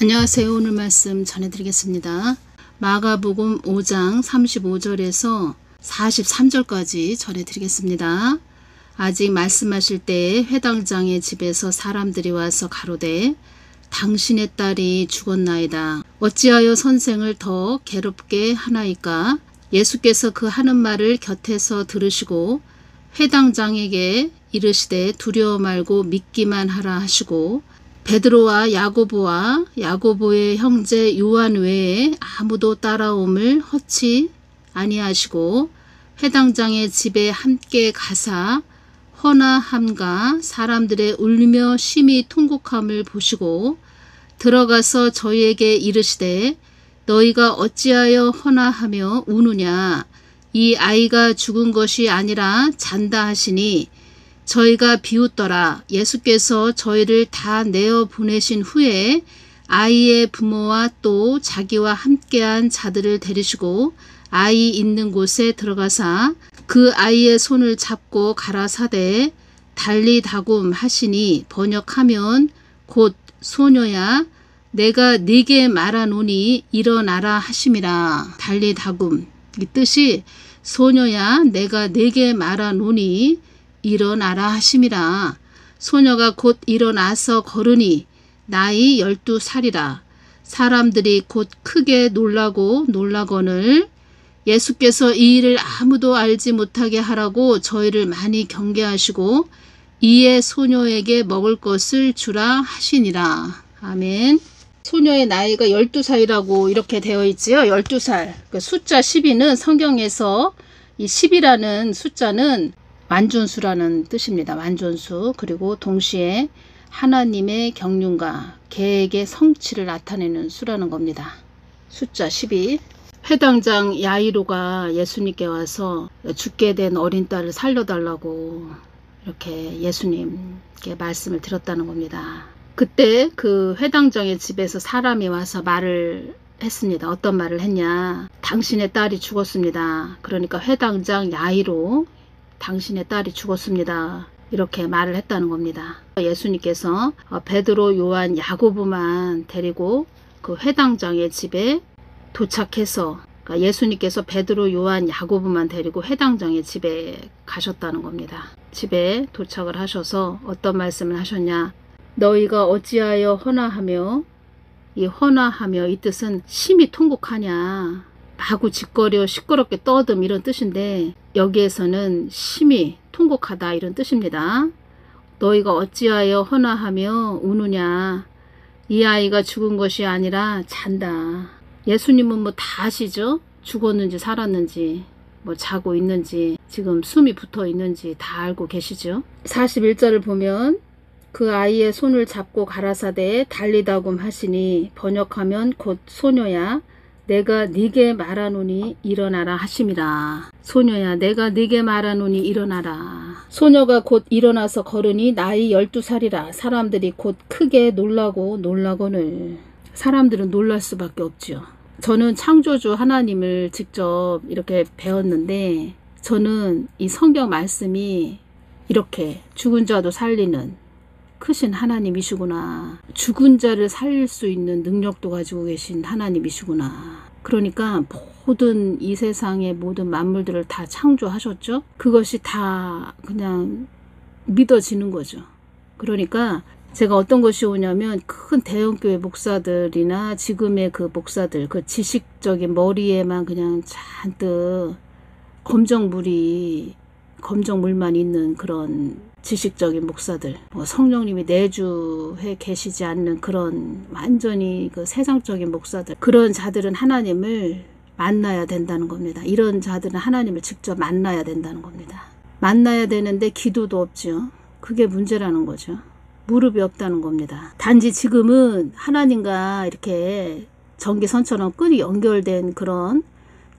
안녕하세요. 오늘 말씀 전해드리겠습니다. 마가복음 5장 35절에서 43절까지 전해드리겠습니다. 아직 말씀하실 때에 회당장의 집에서 사람들이 와서 가로되 당신의 딸이 죽었나이다. 어찌하여 선생을 더 괴롭게 하나이까? 예수께서 그 하는 말을 곁에서 들으시고 회당장에게 이르시되 두려워 말고 믿기만 하라 하시고 베드로와 야고보와 야고보의 형제 요한 외에 아무도 따라옴을 허치 아니하시고 회당장의 집에 함께 가사 헌화함과 사람들의 울며 심히 통곡함을 보시고 들어가서 저희에게 이르시되 너희가 어찌하여 헌화하며 우느냐? 이 아이가 죽은 것이 아니라 잔다 하시니 저희가 비웃더라. 예수께서 저희를 다 내어 보내신 후에 아이의 부모와 또 자기와 함께한 자들을 데리시고 아이 있는 곳에 들어가사 그 아이의 손을 잡고 가라사대 달리다굼 하시니 번역하면 곧 소녀야 내가 네게 말하노니 일어나라 하심이라. 달리다굼 이 뜻이 소녀야 내가 네게 말하노니 일어나라 하심이라. 소녀가 곧 일어나서 걸으니 나이 12살이라. 사람들이 곧 크게 놀라거늘 예수께서 이 일을 아무도 알지 못하게 하라고 저희를 많이 경계하시고 이에 소녀에게 먹을 것을 주라 하시니라. 아멘. 소녀의 나이가 12살이라고 이렇게 되어 있지요. 12살. 그 숫자 12는 성경에서 이 10이라는 숫자는 완전수라는 뜻입니다. 완전수. 그리고 동시에 하나님의 경륜과 계획의 성취를 나타내는 수라는 겁니다. 숫자 12. 회당장 야이로가 예수님께 와서 죽게 된 어린 딸을 살려달라고 이렇게 예수님께 말씀을 드렸다는 겁니다. 그때 그 회당장의 집에서 사람이 와서 말을 했습니다. 어떤 말을 했냐? 당신의 딸이 죽었습니다. 그러니까 회당장 야이로 당신의 딸이 죽었습니다. 이렇게 말을 했다는 겁니다. 예수님께서 베드로, 요한, 야고보만 데리고 그 회당장의 집에 도착해서 그러니까 예수님께서 베드로, 요한, 야고보만 데리고 회당장의 집에 가셨다는 겁니다. 집에 도착을 하셔서 어떤 말씀을 하셨냐? 너희가 어찌하여 헌화하며 이 헌화하며 이 뜻은 심히 통곡하냐? 마구 짓거려 시끄럽게 떠듬 이런 뜻인데 여기에서는 심히 통곡하다 이런 뜻입니다. 너희가 어찌하여 헌화하며 우느냐? 이 아이가 죽은 것이 아니라 잔다. 예수님은 뭐 다 아시죠? 죽었는지 살았는지 뭐 자고 있는지 지금 숨이 붙어 있는지 다 알고 계시죠? 41절을 보면 그 아이의 손을 잡고 가라사대 달리다굼 하시니 번역하면 곧 소녀야 내가 네게 말하노니 일어나라 하심이라. 소녀야 내가 네게 말하노니 일어나라. 소녀가 곧 일어나서 걸으니 나이 12살이라. 사람들이 곧 크게 놀라거늘. 사람들은 놀랄 수밖에 없죠. 저는 창조주 하나님을 직접 이렇게 배웠는데 저는 이 성경 말씀이 이렇게 죽은 자도 살리는 크신 하나님이시구나. 죽은 자를 살릴 수 있는 능력도 가지고 계신 하나님이시구나. 그러니까 모든 이 세상의 모든 만물들을 다 창조하셨죠. 그것이 다 그냥 믿어지는 거죠. 그러니까 제가 어떤 것이 오냐면 큰 대형교회 목사들이나 지금의 그 목사들 그 지식적인 머리에만 그냥 잔뜩 검정물만 있는 그런 지식적인 목사들, 성령님이 내주해 계시지 않는 그런 완전히 그 세상적인 목사들, 그런 자들은 하나님을 만나야 된다는 겁니다. 이런 자들은 하나님을 직접 만나야 된다는 겁니다. 만나야 되는데 기도도 없죠. 그게 문제라는 거죠. 무릎이 없다는 겁니다. 단지 지금은 하나님과 이렇게 전기선처럼 끈이 연결된 그런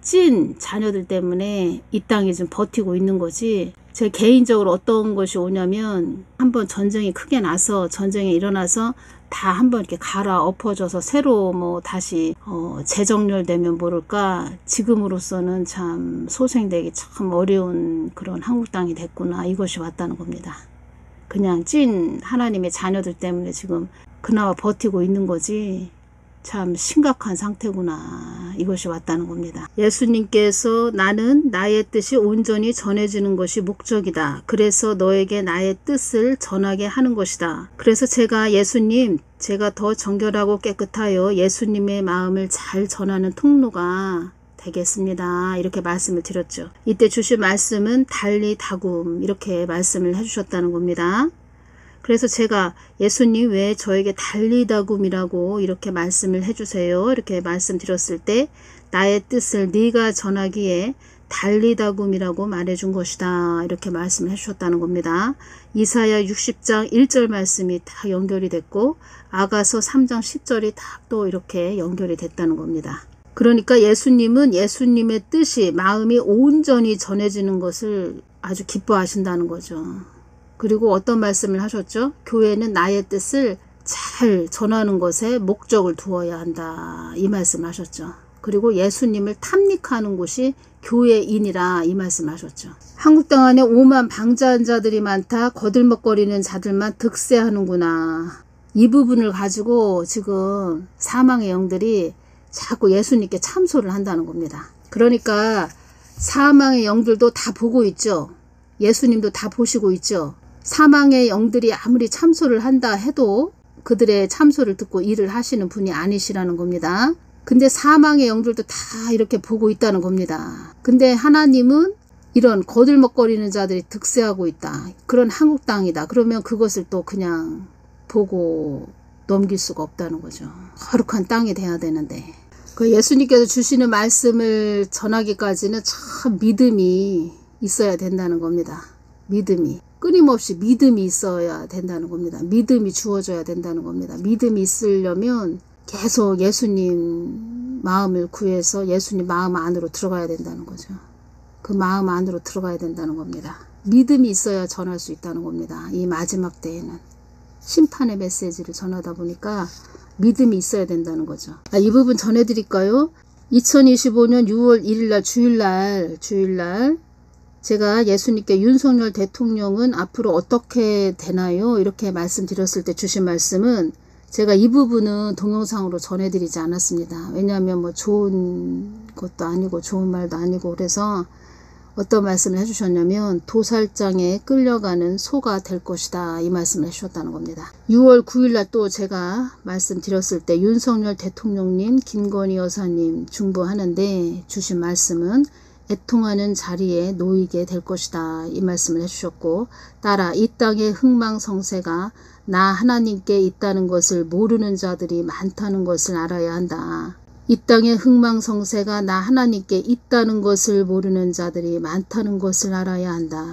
찐 자녀들 때문에 이 땅에 좀 버티고 있는 거지. 제 개인적으로 어떤 것이 오냐면 한번 전쟁이 크게 나서 전쟁이 일어나서 다 한번 이렇게 갈아엎어져서 새로 뭐 다시 재정렬되면 모를까. 지금으로서는 참 소생되기 참 어려운 그런 한국 땅이 됐구나. 이것이 왔다는 겁니다. 그냥 찐 하나님의 자녀들 때문에 지금 그나마 버티고 있는 거지. 참 심각한 상태구나. 이것이 왔다는 겁니다. 예수님께서 나는 나의 뜻이 온전히 전해지는 것이 목적이다. 그래서 너에게 나의 뜻을 전하게 하는 것이다. 그래서 제가 더 정결하고 깨끗하여 예수님의 마음을 잘 전하는 통로가 되겠습니다. 이렇게 말씀을 드렸죠. 이때 주신 말씀은 달리 다굼 이렇게 말씀을 해주셨다는 겁니다. 그래서 제가 예수님 왜 저에게 달리다굼이라고 이렇게 말씀을 해주세요. 이렇게 말씀드렸을 때 나의 뜻을 네가 전하기에 달리다굼이라고 말해준 것이다. 이렇게 말씀을 해주셨다는 겁니다. 이사야 60장 1절 말씀이 다 연결이 됐고 아가서 3장 10절이 다 또 이렇게 연결이 됐다는 겁니다. 그러니까 예수님은 예수님의 뜻이 마음이 온전히 전해지는 것을 아주 기뻐하신다는 거죠. 그리고 어떤 말씀을 하셨죠? 교회는 나의 뜻을 잘 전하는 것에 목적을 두어야 한다. 이 말씀을 하셨죠. 그리고 예수님을 탐닉하는 곳이 교회인이라 이 말씀을 하셨죠. 한국 땅 안에 오만 방자한 자들이 많다. 거들먹거리는 자들만 득세하는구나. 이 부분을 가지고 지금 사망의 영들이 자꾸 예수님께 참소를 한다는 겁니다. 그러니까 사망의 영들도 다 보고 있죠. 예수님도 다 보시고 있죠. 사망의 영들이 아무리 참소를 한다 해도 그들의 참소를 듣고 일을 하시는 분이 아니시라는 겁니다. 근데 사망의 영들도 다 이렇게 보고 있다는 겁니다. 근데 하나님은 이런 거들먹거리는 자들이 득세하고 있다. 그런 한국 땅이다. 그러면 그것을 또 그냥 보고 넘길 수가 없다는 거죠. 거룩한 땅이 돼야 되는데. 그 예수님께서 주시는 말씀을 전하기까지는 참 믿음이 있어야 된다는 겁니다. 믿음이. 끊임없이 믿음이 있어야 된다는 겁니다. 믿음이 주어져야 된다는 겁니다. 믿음이 있으려면 계속 예수님 마음을 구해서 예수님 마음 안으로 들어가야 된다는 거죠. 그 마음 안으로 들어가야 된다는 겁니다. 믿음이 있어야 전할 수 있다는 겁니다. 이 마지막 때에는. 심판의 메시지를 전하다 보니까 믿음이 있어야 된다는 거죠. 이 부분 전해드릴까요? 2025년 6월 1일날 주일날 제가 예수님께 윤석열 대통령은 앞으로 어떻게 되나요? 이렇게 말씀드렸을 때 주신 말씀은 제가 이 부분은 동영상으로 전해드리지 않았습니다. 왜냐하면 뭐 좋은 것도 아니고 좋은 말도 아니고 그래서 어떤 말씀을 해주셨냐면 도살장에 끌려가는 소가 될 것이다. 이 말씀을 해주셨다는 겁니다. 6월 9일날 또 제가 말씀드렸을 때 윤석열 대통령님, 김건희 여사님 중보하는데 주신 말씀은 애통하는 자리에 놓이게 될 것이다. 이 말씀을 해주셨고 따라 이 땅의 흥망성쇠가 나 하나님께 있다는 것을 모르는 자들이 많다는 것을 알아야 한다. 이 땅의 흥망성쇠가 나 하나님께 있다는 것을 모르는 자들이 많다는 것을 알아야 한다.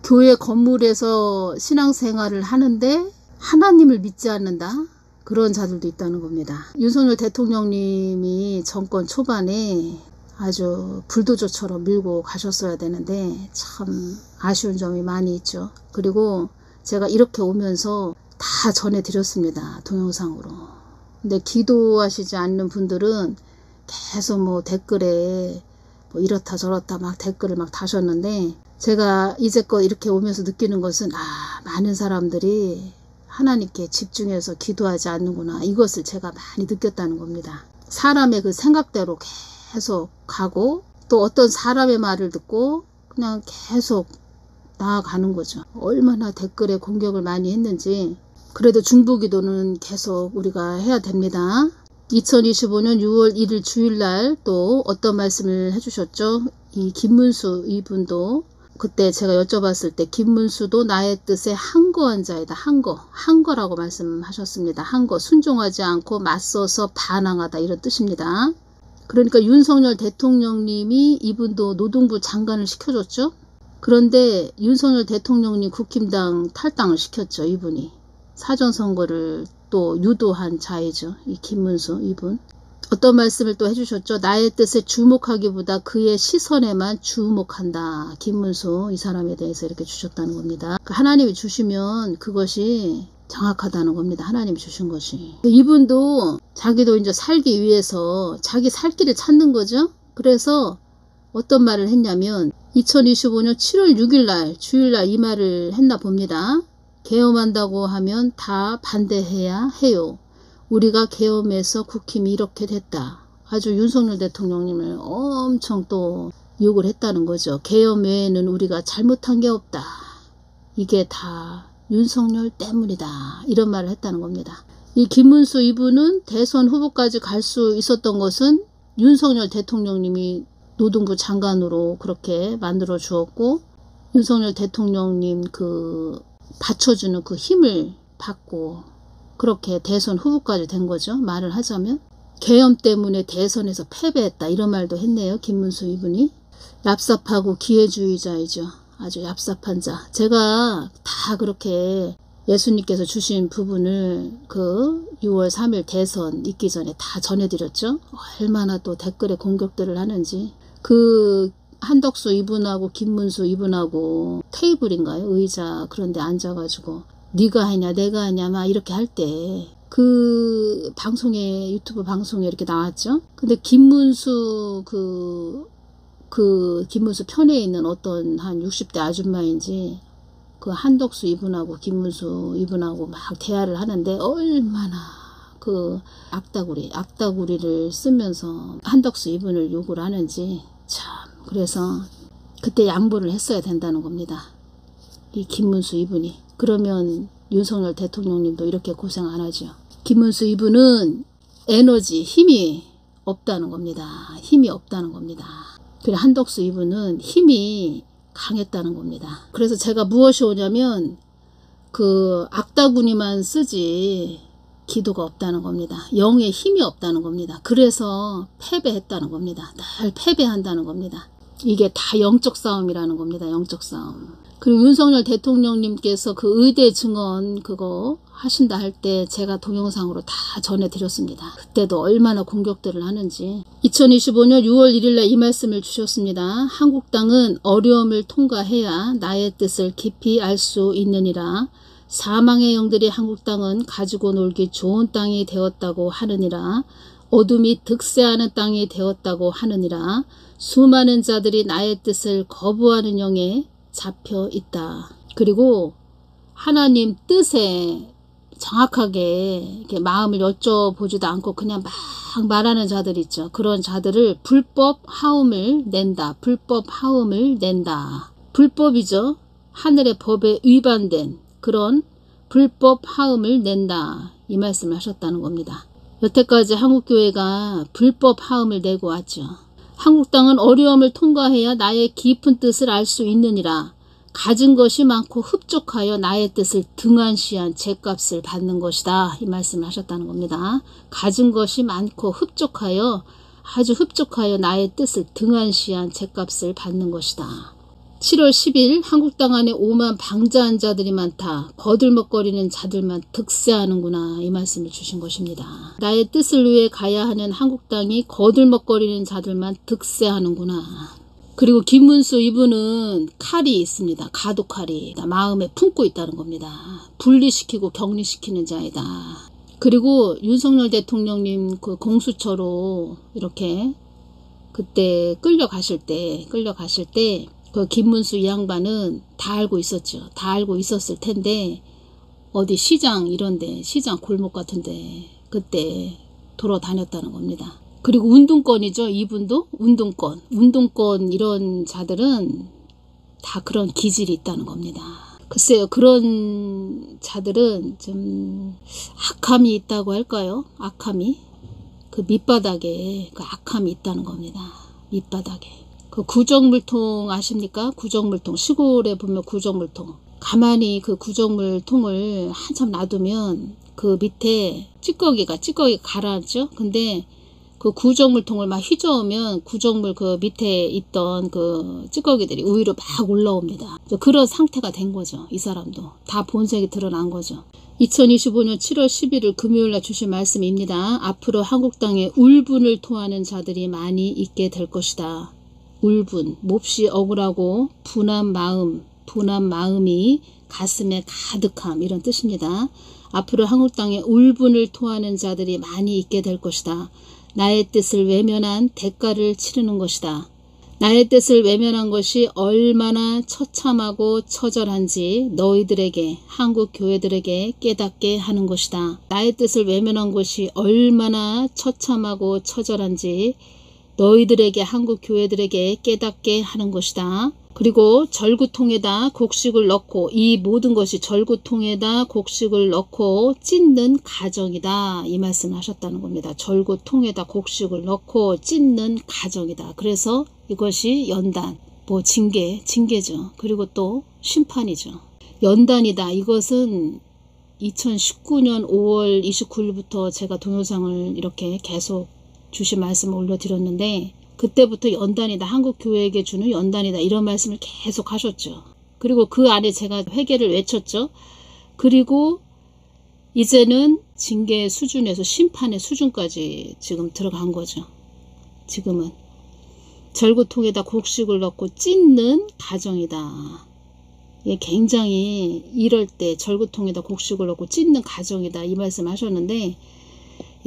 교회 건물에서 신앙생활을 하는데 하나님을 믿지 않는다. 그런 자들도 있다는 겁니다. 윤석열 대통령님이 정권 초반에 아주 불도저처럼 밀고 가셨어야 되는데 참 아쉬운 점이 많이 있죠. 그리고 제가 이렇게 오면서 다 전해드렸습니다. 동영상으로. 근데 기도하시지 않는 분들은 계속 뭐 댓글에 뭐 이렇다 저렇다 막 댓글을 막 다셨는데 제가 이제껏 이렇게 오면서 느끼는 것은 많은 사람들이 하나님께 집중해서 기도하지 않는구나. 이것을 제가 많이 느꼈다는 겁니다. 사람의 그 생각대로 계속 가고 또 어떤 사람의 말을 듣고 그냥 계속 나아가는 거죠. 얼마나 댓글에 공격을 많이 했는지 그래도 중보기도는 계속 우리가 해야 됩니다. 2025년 6월 1일 주일날 또 어떤 말씀을 해주셨죠? 이 김문수 이분도 그때 제가 여쭤봤을 때 김문수도 나의 뜻에 항거한 자이다. 항거라고 말씀하셨습니다. 항거, 순종하지 않고 맞서서 반항하다 이런 뜻입니다. 그러니까 윤석열 대통령님이 이분도 노동부 장관을 시켜줬죠. 그런데 윤석열 대통령님 국힘당 탈당을 시켰죠. 이분이. 사전선거를 또 유도한 자이죠. 이 김문수 이분. 어떤 말씀을 또 해주셨죠. 나의 뜻에 주목하기보다 그의 시선에만 주목한다. 김문수 이 사람에 대해서 이렇게 주셨다는 겁니다. 하나님이 주시면 그것이 정확하다는 겁니다. 하나님이 주신 것이. 이분도 자기도 이제 살기 위해서 자기 살 길을 찾는 거죠. 그래서 어떤 말을 했냐면 2025년 7월 6일 날 주일날 이 말을 했나 봅니다. 계엄한다고 하면 다 반대해야 해요. 우리가 계엄해서 국힘이 이렇게 됐다. 아주 윤석열 대통령님을 엄청 또 욕을 했다는 거죠. 계엄 외에는 우리가 잘못한 게 없다. 이게 다 윤석열 때문이다. 이런 말을 했다는 겁니다. 이 김문수 이분은 대선 후보까지 갈 수 있었던 것은 윤석열 대통령님이 노동부 장관으로 그렇게 만들어 주었고, 윤석열 대통령님 그 받쳐주는 그 힘을 받고 그렇게 대선 후보까지 된 거죠. 말을 하자면 계엄 때문에 대선에서 패배했다 이런 말도 했네요. 김문수 이분이. 얍삽하고 기회주의자이죠. 아주 얍삽한 자. 제가 다 그렇게 예수님께서 주신 부분을 그 6월 3일 대선 있기 전에 다 전해드렸죠. 얼마나 또 댓글에 공격들을 하는지. 그 한덕수 이분하고 김문수 이분하고 테이블인가요? 의자 그런 데 앉아가지고 네가 하냐 내가 하냐 막 이렇게 할 때 그 방송에 유튜브 방송에 이렇게 나왔죠. 근데 김문수 김문수 편에 있는 어떤 한 60대 아줌마인지 그 한덕수 이분하고 김문수 이분하고 막 대화를 하는데 얼마나 그 악다구리를 쓰면서 한덕수 이분을 욕을 하는지 참. 그래서 그때 양보를 했어야 된다는 겁니다. 이 김문수 이분이. 그러면 윤석열 대통령님도 이렇게 고생 안 하죠. 김문수 이분은 에너지, 힘이 없다는 겁니다. 힘이 없다는 겁니다. 그리고 한덕수 이분은 힘이 강했다는 겁니다. 그래서 제가 무엇이 오냐면 그 악다구니만 쓰지 기도가 없다는 겁니다. 영의 힘이 없다는 겁니다. 그래서 패배했다는 겁니다. 늘 패배한다는 겁니다. 이게 다 영적 싸움이라는 겁니다. 영적 싸움. 그리고 윤석열 대통령님께서 그 의대 증언 그거 하신다 할 때 제가 동영상으로 다 전해드렸습니다. 그때도 얼마나 공격들을 하는지. 2025년 6월 1일날 이 말씀을 주셨습니다. 한국당은 어려움을 통과해야 나의 뜻을 깊이 알 수 있느니라. 사망의 영들이 한국땅은 가지고 놀기 좋은 땅이 되었다고 하느니라. 어둠이 득세하는 땅이 되었다고 하느니라. 수많은 자들이 나의 뜻을 거부하는 영에 잡혀 있다. 그리고 하나님 뜻에 정확하게 이렇게 마음을 여쭤보지도 않고 그냥 막 말하는 자들 있죠. 그런 자들을 불법 하음을 낸다. 불법 하음을 낸다. 불법이죠. 하늘의 법에 위반된 그런 불법 하음을 낸다. 이 말씀을 하셨다는 겁니다. 여태까지 한국교회가 불법 하음을 내고 왔죠. 한국당은 어려움을 통과해야 나의 깊은 뜻을 알 수 있느니라. 가진 것이 많고 흡족하여 나의 뜻을 등한시한 죗값을 받는 것이다. 이 말씀을 하셨다는 겁니다. 가진 것이 많고 흡족하여 아주 흡족하여 나의 뜻을 등한시한 죗값을 받는 것이다. 7월 10일 한국당 안에 오만 방자한 자들이 많다. 거들먹거리는 자들만 득세하는구나. 이 말씀을 주신 것입니다. 나의 뜻을 위해 가야 하는 한국당이 거들먹거리는 자들만 득세하는구나. 그리고 김문수 이분은 칼이 있습니다. 가도칼이 마음에 품고 있다는 겁니다. 분리시키고 격리시키는 자이다. 그리고 윤석열 대통령님 그 공수처로 이렇게 그때 끌려가실 때 그 김문수 이 양반은 다 알고 있었죠. 다 알고 있었을 텐데 어디 시장 이런데 시장 골목 같은데 그때 돌아다녔다는 겁니다. 그리고 운동권이죠. 이분도 운동권 이런 자들은 다 그런 기질이 있다는 겁니다. 글쎄요. 그런 자들은 좀 악함이 있다고 할까요? 악함이. 그 밑바닥에 그 악함이 있다는 겁니다. 밑바닥에. 그 구정물통 아십니까? 구정물통. 시골에 보면 구정물통. 가만히 그 구정물통을 한참 놔두면 그 밑에 찌꺼기가 가라앉죠. 근데 그 구정물통을 막 휘저으면 구정물 그 밑에 있던 그 찌꺼기들이 위로 막 올라옵니다. 그런 상태가 된 거죠. 이 사람도. 다 본색이 드러난 거죠. 2025년 7월 11일 금요일날 주신 말씀입니다. 앞으로 한국당에 울분을 토하는 자들이 많이 있게 될 것이다. 울분, 몹시 억울하고 분한 마음이 가슴에 가득함 이런 뜻입니다. 앞으로 한국당에 울분을 토하는 자들이 많이 있게 될 것이다. 나의 뜻을 외면한 대가를 치르는 것이다. 나의 뜻을 외면한 것이 얼마나 처참하고 처절한지 너희들에게, 한국 교회들에게 깨닫게 하는 것이다. 나의 뜻을 외면한 것이 얼마나 처참하고 처절한지 너희들에게, 한국 교회들에게 깨닫게 하는 것이다. 그리고 절구통에다 곡식을 넣고, 이 모든 것이 절구통에다 곡식을 넣고 찢는 가정이다, 이 말씀을 하셨다는 겁니다. 절구통에다 곡식을 넣고 찢는 가정이다. 그래서 이것이 연단, 징계죠. 그리고 또 심판이죠. 연단이다. 이것은 2019년 5월 29일부터 제가 동영상을 이렇게 계속 주신 말씀을 올려드렸는데, 그때부터 연단이다, 한국교회에게 주는 연단이다, 이런 말씀을 계속 하셨죠. 그리고 그 안에 제가 회개를 외쳤죠. 그리고 이제는 징계 수준에서 심판의 수준까지 지금 들어간 거죠. 지금은 절구통에다 곡식을 넣고 찢는 가정이다. 예, 굉장히 이럴 때 절구통에다 곡식을 넣고 찢는 가정이다, 이 말씀 하셨는데,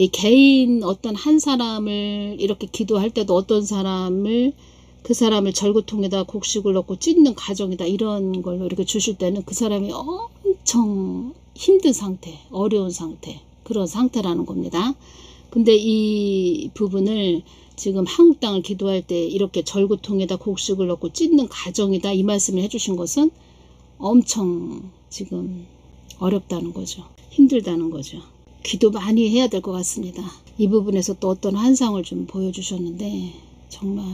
이 개인 어떤 한 사람을 이렇게 기도할 때도 어떤 사람을, 그 사람을 절구통에다 곡식을 넣고 찢는 가정이다, 이런 걸로 이렇게 주실 때는 그 사람이 엄청 힘든 상태, 어려운 상태, 그런 상태라는 겁니다. 근데 이 부분을 지금 한국 땅을 기도할 때 이렇게 절구통에다 곡식을 넣고 찢는 가정이다, 이 말씀을 해주신 것은 엄청 지금 어렵다는 거죠. 힘들다는 거죠. 기도 많이 해야 될 것 같습니다. 이 부분에서 또 어떤 환상을 좀 보여주셨는데, 정말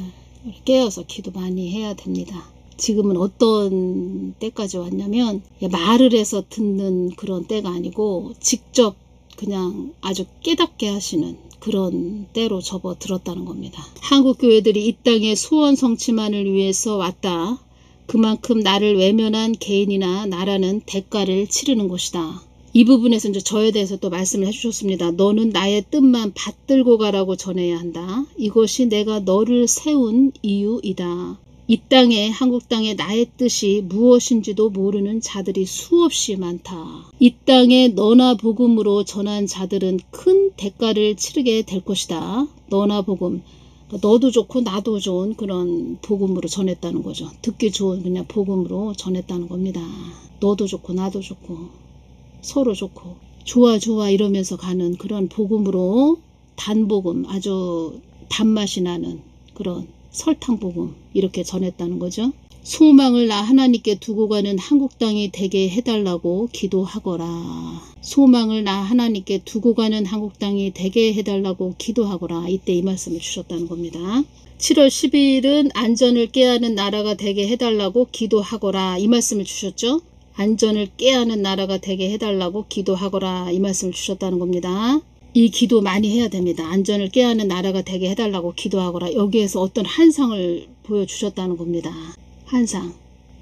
깨어서 기도 많이 해야 됩니다. 지금은 어떤 때까지 왔냐면, 말을 해서 듣는 그런 때가 아니고 직접 그냥 아주 깨닫게 하시는 그런 때로 접어들었다는 겁니다. 한국 교회들이 이 땅에 소원 성취만을 위해서 왔다. 그만큼 나를 외면한 개인이나 나라는 대가를 치르는 것이다. 이 부분에서 이제 저에 대해서 또 말씀을 해주셨습니다. 너는 나의 뜻만 받들고 가라고 전해야 한다. 이것이 내가 너를 세운 이유이다. 이 땅에, 한국 땅에 나의 뜻이 무엇인지도 모르는 자들이 수없이 많다. 이 땅에 너나 복음으로 전한 자들은 큰 대가를 치르게 될 것이다. 너나 복음, 너도 좋고 나도 좋은 그런 복음으로 전했다는 거죠. 듣기 좋은 그냥 복음으로 전했다는 겁니다. 너도 좋고 나도 좋고 서로 좋고 좋아 이러면서 가는 그런 복음으로, 단복음, 아주 단맛이 나는 그런 설탕복음, 이렇게 전했다는 거죠. 소망을 나 하나님께 두고 가는 한국 땅이 되게 해달라고 기도하거라. 소망을 나 하나님께 두고 가는 한국 땅이 되게 해달라고 기도하거라. 이때 이 말씀을 주셨다는 겁니다. 7월 10일은 안전을 깨하는 나라가 되게 해달라고 기도하거라, 이 말씀을 주셨죠. 안전을 깨하는 나라가 되게 해달라고 기도하거라, 이 말씀을 주셨다는 겁니다. 이 기도 많이 해야 됩니다. 안전을 깨하는 나라가 되게 해달라고 기도하거라. 여기에서 어떤 환상을 보여주셨다는 겁니다. 환상.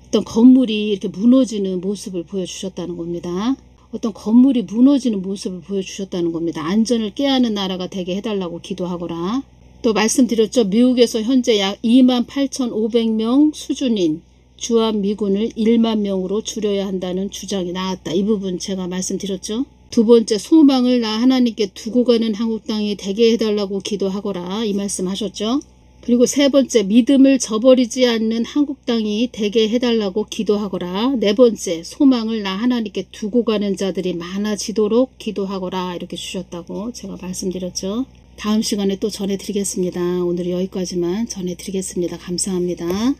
어떤 건물이 이렇게 무너지는 모습을 보여주셨다는 겁니다. 어떤 건물이 무너지는 모습을 보여주셨다는 겁니다. 안전을 깨하는 나라가 되게 해달라고 기도하거라. 또 말씀드렸죠. 미국에서 현재 약 28,500명 수준인 주한 미군을 1만 명으로 줄여야 한다는 주장이 나왔다. 이 부분 제가 말씀드렸죠. 두 번째, 소망을 나 하나님께 두고 가는 한국 땅이 되게 해달라고 기도하거라, 이 말씀 하셨죠. 그리고 세 번째, 믿음을 저버리지 않는 한국 땅이 되게 해달라고 기도하거라. 네 번째, 소망을 나 하나님께 두고 가는 자들이 많아지도록 기도하거라, 이렇게 주셨다고 제가 말씀드렸죠. 다음 시간에 또 전해드리겠습니다. 오늘 여기까지만 전해드리겠습니다. 감사합니다.